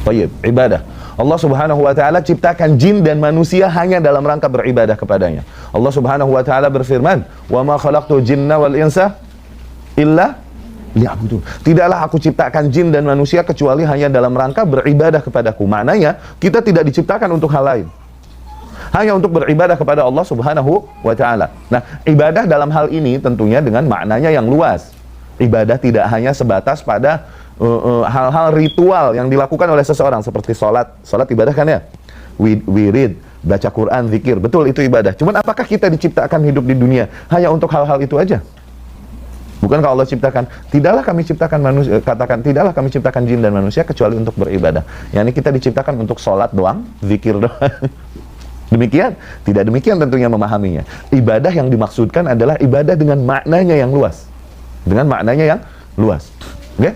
Thayyib, ibadah. Allah Subhanahu wa taala ciptakan jin dan manusia hanya dalam rangka beribadah kepadanya. Allah Subhanahu wa taala berfirman, "Wa ma khalaqtul jinna wal insa illa liya'budun." Tidaklah aku ciptakan jin dan manusia kecuali hanya dalam rangka beribadah kepadaku. Maknanya, kita tidak diciptakan untuk hal lain. Hanya untuk beribadah kepada Allah Subhanahu wa taala. Nah, ibadah dalam hal ini tentunya dengan maknanya yang luas. Ibadah tidak hanya sebatas pada hal-hal ritual yang dilakukan oleh seseorang seperti sholat. Sholat ibadah kan ya? Wirid, baca Quran, zikir. Betul, itu ibadah. Cuman apakah kita diciptakan hidup di dunia hanya untuk hal-hal itu aja? Bukankah Allah ciptakan, tidaklah kami ciptakan manusia, katakan, tidaklah kami ciptakan jin dan manusia kecuali untuk beribadah. Yani kita diciptakan untuk sholat doang, zikir doang. Demikian? Tidak demikian tentunya memahaminya. Ibadah yang dimaksudkan adalah ibadah dengan maknanya yang luas. Dengan maknanya yang luas. Oke?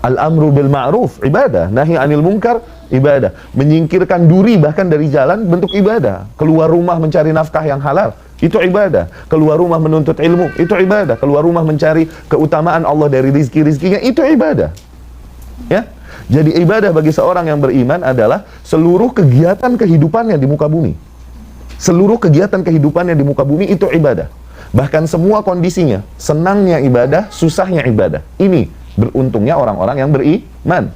Al-amru bil ma'ruf, ibadah. Nahi anil munkar, ibadah. Menyingkirkan duri bahkan dari jalan, bentuk ibadah. Keluar rumah mencari nafkah yang halal, itu ibadah. Keluar rumah menuntut ilmu, itu ibadah. Keluar rumah mencari keutamaan Allah dari rizki-rizkinya, itu ibadah. Ya? Jadi ibadah bagi seorang yang beriman adalah seluruh kegiatan kehidupannya di muka bumi. Seluruh kegiatan kehidupannya di muka bumi itu ibadah. Bahkan semua kondisinya, senangnya ibadah, susahnya ibadah. Ini beruntungnya orang-orang yang beriman.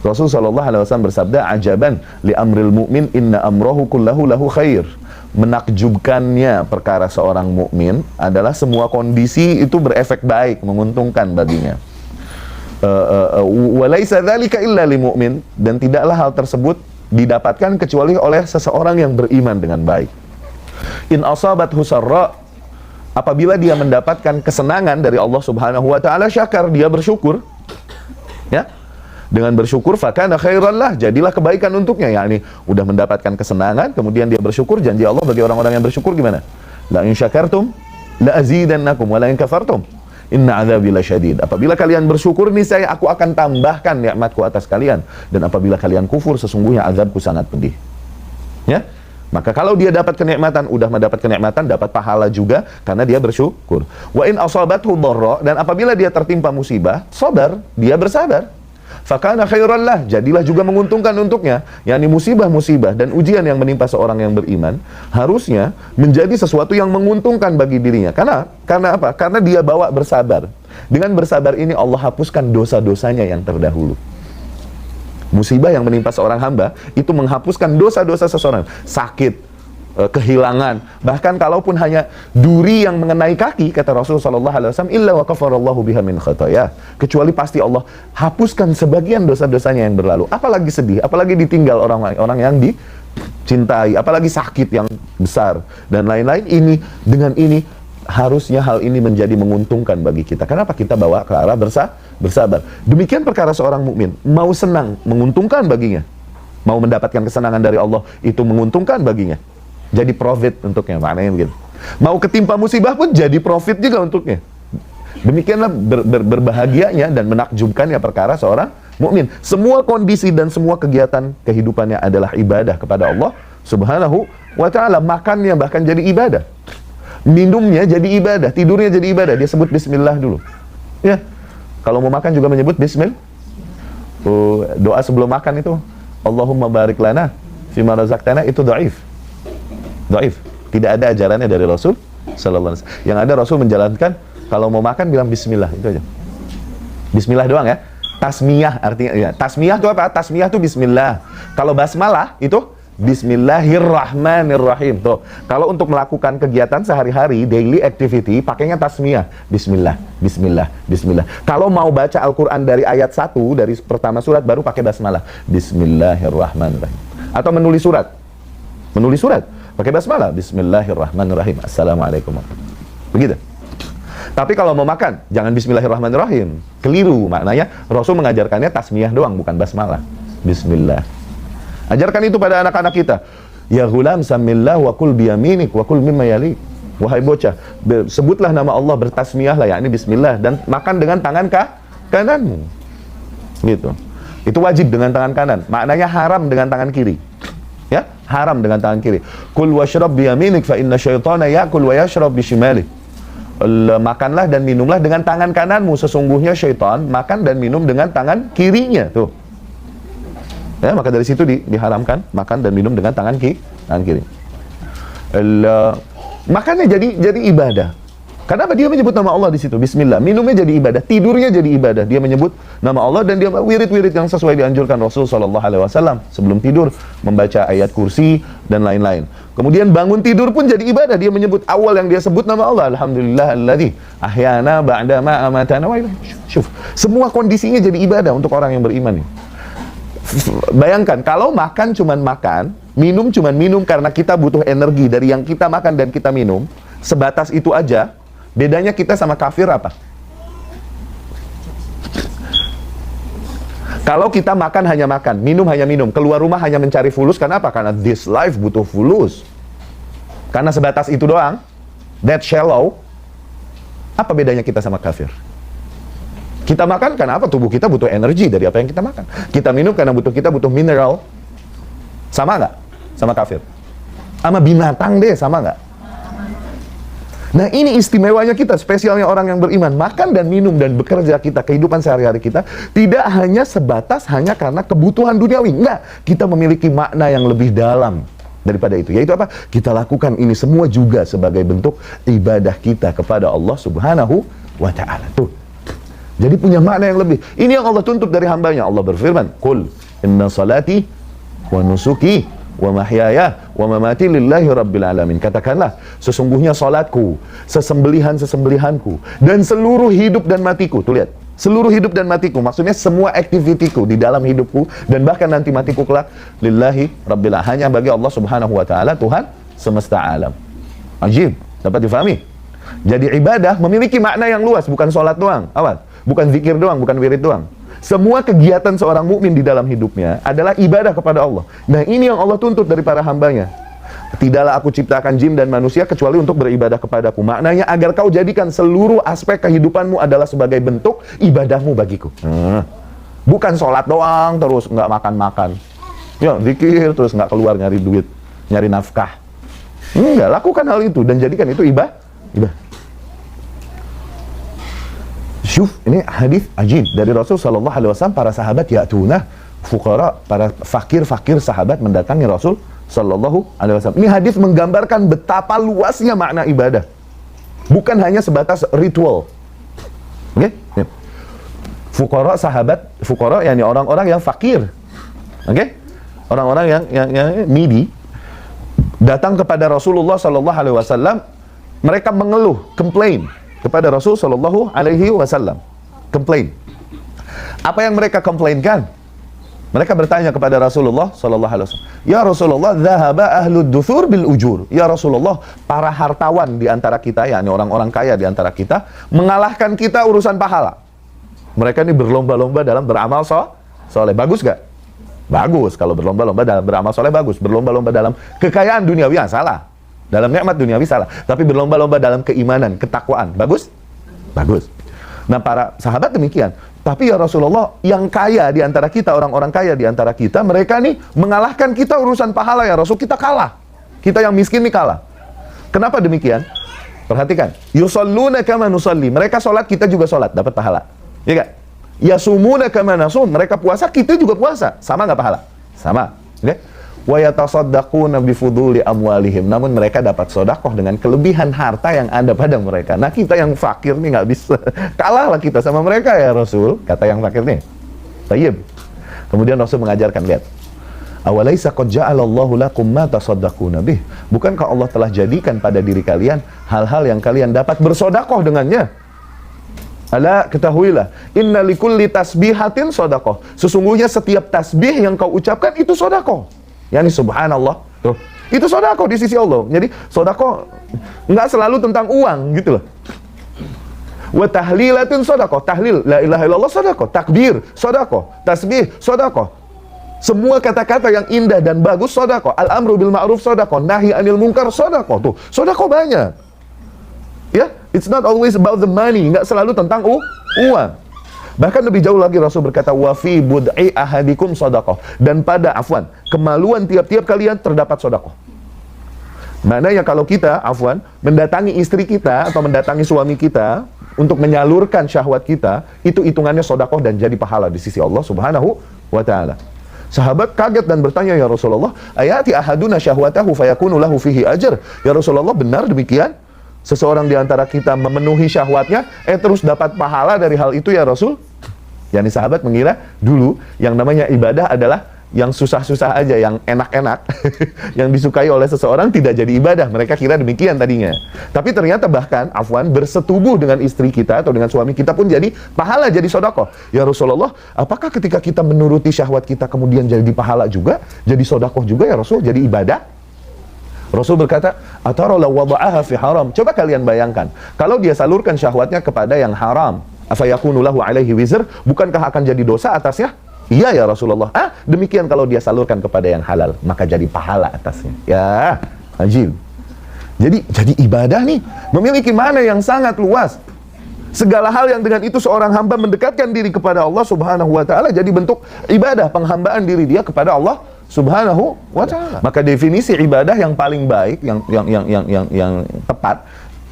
Rasulullah SAW bersabda, "Ajaban li amril mu'min inna amrahu kullahu lahu khair." Menakjubkannya perkara seorang mukmin adalah semua kondisi itu berefek baik, menguntungkan baginya. Wa laisa dzalika illa lil mu'min, dan tidaklah hal tersebut didapatkan kecuali oleh seseorang yang beriman dengan baik. In asabathu sarra, apabila dia mendapatkan kesenangan dari Allah Subhanahu wa taala, syakar, dia bersyukur. Ya. Dengan bersyukur fakana khairan lah, jadilah kebaikan untuknya. Yani udah mendapatkan kesenangan, kemudian dia bersyukur, janji Allah bagi orang-orang yang bersyukur gimana? La in syakartum la azidannakum wa la in kafartum inna adzabi lasyadid. Apabila kalian bersyukur, niscaya aku akan tambahkan nikmatku atas kalian, dan apabila kalian kufur, sesungguhnya azabku sangat pedih. Ya? Maka kalau dia dapat kenikmatan, udah mendapat kenikmatan, dapat pahala juga karena dia bersyukur. Wa in asabathu dharra, dan apabila dia tertimpa musibah, sabar, dia bersabar. Fakana khairan lah, jadilah juga menguntungkan untuknya. Yani musibah-musibah dan ujian yang menimpa seorang yang beriman harusnya menjadi sesuatu yang menguntungkan bagi dirinya. Karena apa? Karena dia bawa bersabar. Dengan bersabar ini Allah hapuskan dosa-dosanya yang terdahulu. Musibah yang menimpa seorang hamba itu menghapuskan dosa-dosa seseorang. Sakit, kehilangan, bahkan kalaupun hanya duri yang mengenai kaki, kata Rasulullah SAW, illa wa kafarallahu biha min khataya, kecuali pasti Allah hapuskan sebagian dosa-dosanya yang berlalu. Apalagi sedih, apalagi ditinggal orang yang dicintai, apalagi sakit yang besar dan lain-lain. Ini dengan ini harusnya hal ini menjadi menguntungkan bagi kita. Kenapa? Kita bawa ke arah bersabar. Demikian perkara seorang mukmin, mau senang menguntungkan baginya, mau mendapatkan kesenangan dari Allah itu menguntungkan baginya, jadi profit untuknya, maknanya begitu. Mau ketimpa musibah pun jadi profit juga untuknya. Demikianlah berbahagianya dan menakjubkannya perkara seorang mukmin. Semua kondisi dan semua kegiatan kehidupannya adalah ibadah kepada Allah Subhanahu wa taala. Makannya bahkan jadi ibadah. Minumnya jadi ibadah, tidurnya jadi ibadah. Dia sebut bismillah dulu. Ya. Kalau mau makan juga menyebut bismillah. Doa sebelum makan itu, Allahumma barik lana fima razaqtana, itu dhaif. Dhaif. Tidak ada ajarannya dari Rasul sallallahu alaihi wasallam. Yang ada Rasul menjalankan kalau mau makan bilang bismillah, itu aja. Bismillah doang ya. Tasmiyah artinya ya. Tasmiyah itu apa? Tasmiyah itu bismillah. Kalau basmalah itu bismillahirrahmanirrahim. Tuh. Kalau untuk melakukan kegiatan sehari-hari, daily activity, pakainya tasmiyah. Bismillah, bismillah, bismillah. Kalau mau baca Al-Qur'an dari ayat 1 dari pertama surat baru pakai basmalah. Bismillahirrahmanirrahim. Atau menulis surat. Menulis surat pakai basmalah, bismillahirrahmanirrahim, assalamualaikum. Begitu. Tapi kalau mau makan, jangan bismillahirrahmanirrahim. Keliru, maknanya Rasul mengajarkannya tasmiyah doang, bukan basmalah. Bismillah. Ajarkan itu pada anak-anak kita. Ya ghulam, samillah wa kul biyaminik wa kul mimma yalik. Wahai bocah, sebutlah nama Allah, bertasmiyahlah, yakni bismillah, dan makan dengan tangan kananmu. Gitu. Itu wajib dengan tangan kanan. Maknanya haram dengan tangan kiri. Ya, haram dengan tangan kiri. Kul washrab biyaminik fa inna syaitana ya'kul wa yashrab bishimalik. Makanlah dan minumlah dengan tangan kananmu, sesungguhnya syaitan makan dan minum dengan tangan kirinya. Tuh. Ya, maka dari situ diharamkan makan dan minum dengan tangan kiri. Makannya jadi ibadah. Kenapa dia menyebut nama Allah di situ? Bismillah. Minumnya jadi ibadah, tidurnya jadi ibadah. Dia menyebut nama Allah dan dia wirid-wirid yang sesuai dianjurkan Rasul sallallahu alaihi wasallam sebelum tidur, membaca ayat kursi dan lain-lain. Kemudian bangun tidur pun jadi ibadah. Dia menyebut awal yang dia sebut nama Allah, alhamdulillahilladzi ahyana ba'da ma amatana wa ilaihi. Syuf. Semua kondisinya jadi ibadah untuk orang yang beriman. Bayangkan kalau makan cuman makan, minum cuman minum karena kita butuh energi dari yang kita makan dan kita minum, sebatas itu aja. Bedanya kita sama kafir apa? Kalau kita makan hanya makan, minum hanya minum, keluar rumah hanya mencari fulus, kenapa? Karena this life butuh fulus. Karena sebatas itu doang, that shallow. Apa bedanya kita sama kafir? Kita makan karena apa? Tubuh kita butuh energi dari apa yang kita makan. Kita minum karena kita butuh mineral. Sama nggak? Sama kafir? Sama binatang deh, sama nggak? Nah, ini istimewanya kita, spesialnya orang yang beriman. Makan dan minum dan bekerja kita, kehidupan sehari-hari kita tidak hanya sebatas hanya karena kebutuhan duniawi. Enggak, kita memiliki makna yang lebih dalam daripada itu. Yaitu apa? Kita lakukan ini semua juga sebagai bentuk ibadah kita kepada Allah Subhanahu wa ta'ala. Tuh. Jadi punya makna yang lebih. Ini yang Allah tuntut dari hambanya. Allah berfirman, "Qul inna salati wa nusuki wa mahyaya wa mamati lillahi rabbil alamin." Katakanlah, sesungguhnya salatku, sesembelihan-sesembelihanku, dan seluruh hidup dan matiku. Tuh lihat, seluruh hidup dan matiku, maksudnya semua aktivitiku di dalam hidupku dan bahkan nanti matiku kelak, lillahi rabbil alamin, hanya bagi Allah Subhanahu wa ta'ala, Tuhan semesta alam. Ajib, dapat difahami? Jadi ibadah memiliki makna yang luas, bukan salat doang, awas, bukan zikir doang, bukan wirid doang. Semua kegiatan seorang mukmin di dalam hidupnya adalah ibadah kepada Allah. Nah, ini yang Allah tuntut dari para hambanya. Tidaklah aku ciptakan jin dan manusia kecuali untuk beribadah kepadaku. Maknanya agar kau jadikan seluruh aspek kehidupanmu adalah sebagai bentuk ibadahmu bagiku. Bukan sholat doang terus nggak makan-makan. Ya, zikir terus nggak keluar nyari duit, nyari nafkah. Enggak, lakukan hal itu dan jadikan itu ibadah. Syuf, ini hadis ajib dari Rasul sallallahu alaihi wasallam. Para sahabat ya'tuna fuqara, para fakir-fakir sahabat mendatangi Rasul sallallahu alaihi wasallam. Ini hadis menggambarkan betapa luasnya makna ibadah. Bukan hanya sebatas ritual. Oke? Okay? Fuqara sahabat, fuqara yakni orang-orang yang fakir. Oke? Okay? Orang-orang yang needy datang kepada Rasulullah sallallahu alaihi wasallam, mereka mengeluh, complain kepada Rasul sallallahu alaihi wasallam. Komplain. Apa yang mereka komplainkan? Mereka bertanya kepada Rasulullah sallallahu alaihi wasallam, "Ya Rasulullah, dhahaba ahlud duthur bil ujur." Ya Rasulullah, para hartawan di antara kita, yakni orang-orang kaya di antara kita, mengalahkan kita urusan pahala. Mereka ini berlomba-lomba dalam beramal soleh. Bagus gak? Bagus. Kalau berlomba-lomba dalam beramal soleh, bagus. Berlomba-lomba dalam kekayaan duniawi, salah. Dalam nikmat duniawi salah, tapi berlomba-lomba dalam keimanan, ketakwaan, bagus? Bagus. Nah, para sahabat demikian. Tapi ya Rasulullah, yang kaya di antara kita, orang-orang kaya di antara kita, mereka nih mengalahkan kita urusan pahala ya Rasul, kita kalah. Kita yang miskin nih kalah. Kenapa demikian? Perhatikan. Yusalluna kama nusalli. Mereka sholat, kita juga sholat, dapat pahala. Ya gak? Yasumuna kama nasum. Mereka puasa, kita juga puasa. Sama gak pahala? Sama. Oke? Wa yatasaddaquna bifuduli amwalihim. Namun mereka dapat sedekah dengan kelebihan harta yang ada pada mereka. Nah, kita yang fakir nih nggak bisa. Kalahlah kita sama mereka ya Rasul, kata yang fakir nih. Tayyib. Kemudian Rasul mengajarkan, lihat. Awalaisa qad ja'alallahu lakum ma tasaddaquna bih. Bukankah Allah telah jadikan pada diri kalian hal-hal yang kalian dapat bersedekah dengannya? Ala, ketahuilah, inna likulli tasbihatin sedekah. Sesungguhnya setiap tasbih yang kau ucapkan itu sedekah. Yani subhanallah, tuh, itu sedekah di sisi Allah. Jadi sedekah nggak selalu tentang uang gitu loh. Wa tahlilatun sedekah, tahlil la ilaha illallah sedekah, takbir sedekah, tasbih sedekah. Semua kata-kata yang indah dan bagus sedekah. Al-amru bil ma'ruf sedekah, nahi anil munkar sedekah. Tuh, sedekah banyak. Ya, it's not always about the money, nggak selalu tentang uang. Bahkan lebih jauh lagi Rasul berkata, wa fi bud'i ahadikum shadaqah, dan pada kemaluan tiap-tiap kalian terdapat sedekah. Maknanya kalau kita mendatangi istri kita atau mendatangi suami kita untuk menyalurkan syahwat kita, itu hitungannya sedekah dan jadi pahala di sisi Allah Subhanahu wa taala. Sahabat kaget dan bertanya, ya Rasulullah, ayati ahaduna syahwatahu fayakunu lahu fihi ajr. Ya Rasulullah, benar demikian? Seseorang di antara kita memenuhi syahwatnya, terus dapat pahala dari hal itu ya Rasul? Yani sahabat mengira dulu yang namanya ibadah adalah yang susah-susah aja, yang enak-enak, yang disukai oleh seseorang tidak jadi ibadah. Mereka kira demikian tadinya. Tapi ternyata bahkan, afwan, bersetubuh dengan istri kita atau dengan suami kita pun jadi pahala, jadi sedekah. Ya Rasulullah, apakah ketika kita menuruti syahwat kita kemudian jadi pahala juga, jadi sedekah juga ya Rasul, jadi ibadah? Rasul berkata, atara law wada'aha fi haram. Coba kalian bayangkan, kalau dia salurkan syahwatnya kepada yang haram, afayakunu lahu alaihi wizr, bukankah akan jadi dosa atasnya? Iya ya Rasulullah. Demikian kalau dia salurkan kepada yang halal, maka jadi pahala atasnya. Ya, ajib. Jadi ibadah nih memiliki makna yang sangat luas. Segala hal yang dengan itu seorang hamba mendekatkan diri kepada Allah Subhanahu wa taala jadi bentuk ibadah, penghambaan diri dia kepada Allah Subhanahu wa taala. Maka definisi ibadah yang paling baik, yang tepat,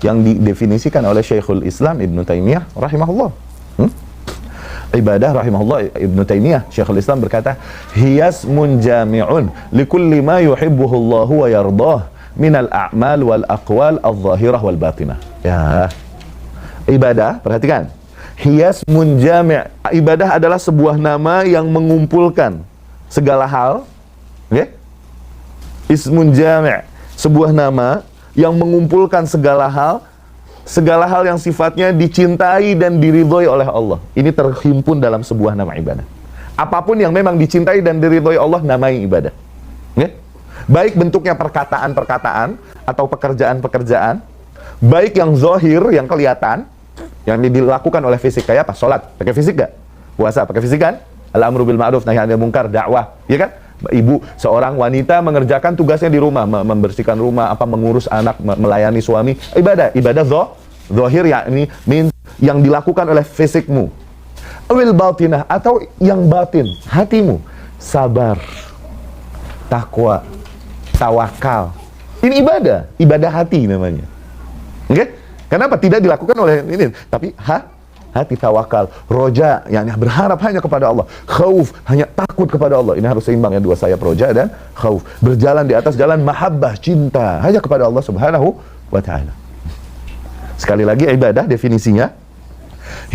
yang didefinisikan oleh Syekhul Islam Ibnu Taimiyah rahimahullah. Ibadah rahimahullah Ibnu Taimiyah, Syekhul Islam berkata, hiyasmun jami'un likulli ma yuhibbuhullahu wa yardah minal a'mal wal aqwal adh-dhahirah wal batinah. Ya. Ibadah, perhatikan. Hiyasmun jami'. Ibadah adalah sebuah nama yang mengumpulkan segala hal. Okay? Ismun jami'. Sebuah nama yang mengumpulkan segala hal yang sifatnya dicintai dan diridhoi oleh Allah. Ini terhimpun dalam sebuah nama ibadah. Apapun yang memang dicintai dan diridhoi Allah namanya ibadah. Okay? Baik bentuknya perkataan-perkataan atau pekerjaan-pekerjaan, baik yang zahir, yang kelihatan, yang dilakukan oleh fisik, kayak apa? Salat, pakai fisik gak? Puasa, pakai fisik kan? Al-amru bil ma'ruf, nahi 'anil munkar, dakwah, ya kan? Ibu, seorang wanita mengerjakan tugasnya di rumah, membersihkan rumah, mengurus anak, melayani suami, ibadah zahir, yakni yang dilakukan oleh fisikmu. Awil batinah, atau yang batin, hatimu, sabar, takwa, tawakal. Ini ibadah hati namanya. Oke? Kenapa tidak dilakukan oleh ini? Tapi hati tawakal, roja, yang berharap hanya kepada Allah, khauf, hanya takut kepada Allah. Ini harus seimbang ya, dua sayap, roja dan khauf. Berjalan di atas jalan mahabbah, cinta, hanya kepada Allah Subhanahu wa ta'ala. Sekali lagi, ibadah definisinya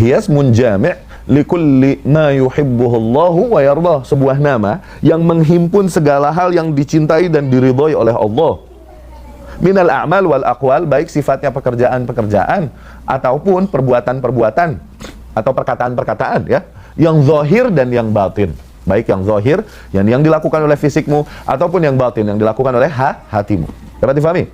hiyasmun jami' likulli ma yuhibbuhullahu wa yardah. Sebuah nama yang menghimpun segala hal yang dicintai dan diridhoi oleh Allah. Minal a'mal wal aqwal, baik sifatnya pekerjaan-pekerjaan ataupun perbuatan-perbuatan atau perkataan-perkataan ya, yang zahir dan yang batin. Baik yang zahir yang dilakukan oleh fisikmu ataupun yang batin yang dilakukan oleh hatimu. Dapat difahami?